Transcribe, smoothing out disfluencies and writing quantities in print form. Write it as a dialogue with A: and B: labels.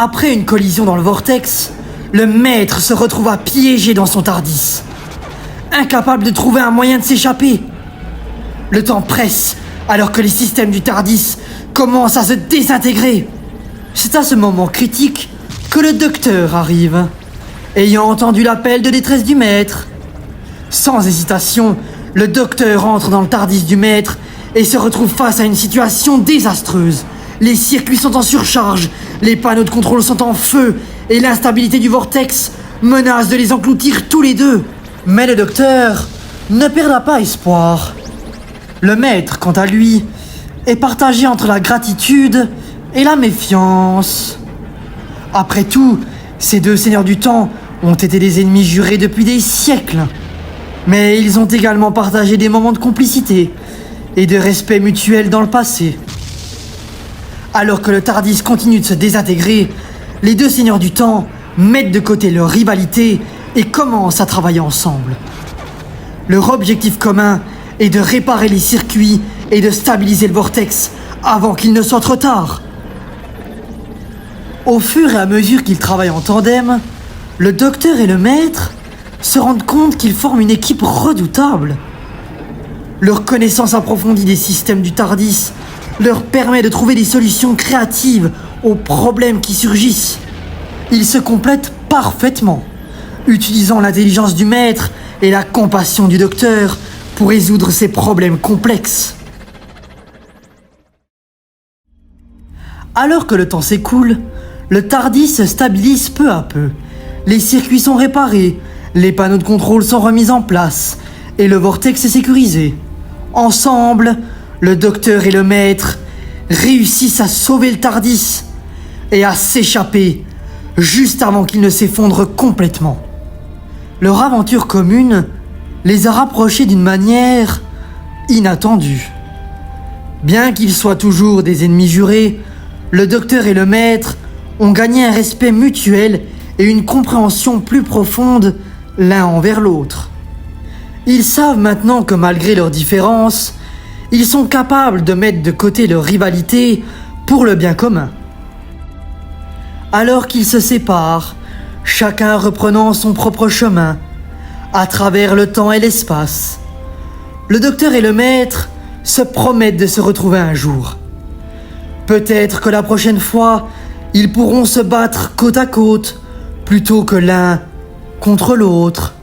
A: Après une collision dans le vortex, le maître se retrouva piégé dans son TARDIS, incapable de trouver un moyen de s'échapper. Le temps presse alors que les systèmes du TARDIS commencent à se désintégrer. C'est à ce moment critique que le docteur arrive, ayant entendu l'appel de détresse du maître. Sans hésitation, le docteur entre dans le TARDIS du maître et se retrouve face à une situation désastreuse. Les circuits sont en surcharge, les panneaux de contrôle sont en feu et l'instabilité du vortex menace de les engloutir tous les deux. Mais le docteur ne perdra pas espoir. Le maître, quant à lui, est partagé entre la gratitude et la méfiance. Après tout, ces deux seigneurs du temps ont été des ennemis jurés depuis des siècles. Mais ils ont également partagé des moments de complicité et de respect mutuel dans le passé. Alors que le TARDIS continue de se désintégrer, les deux seigneurs du temps mettent de côté leur rivalité et commencent à travailler ensemble. Leur objectif commun est de réparer les circuits et de stabiliser le vortex avant qu'il ne soit trop tard. Au fur et à mesure qu'ils travaillent en tandem, le docteur et le maître se rendent compte qu'ils forment une équipe redoutable. Leur connaissance approfondie des systèmes du TARDIS leur permet de trouver des solutions créatives aux problèmes qui surgissent. Ils se complètent parfaitement, utilisant l'intelligence du maître et la compassion du docteur pour résoudre ces problèmes complexes. Alors que le temps s'écoule, le TARDIS se stabilise peu à peu. Les circuits sont réparés, les panneaux de contrôle sont remis en place et le vortex est sécurisé. Ensemble, le docteur et le maître réussissent à sauver le TARDIS et à s'échapper juste avant qu'il ne s'effondre complètement. Leur aventure commune les a rapprochés d'une manière inattendue. Bien qu'ils soient toujours des ennemis jurés, le docteur et le maître ont gagné un respect mutuel et une compréhension plus profonde l'un envers l'autre. Ils savent maintenant que malgré leurs différences, ils sont capables de mettre de côté leur rivalité pour le bien commun. Alors qu'ils se séparent, chacun reprenant son propre chemin, à travers le temps et l'espace, le docteur et le maître se promettent de se retrouver un jour. Peut-être que la prochaine fois, ils pourront se battre côte à côte, plutôt que l'un contre l'autre.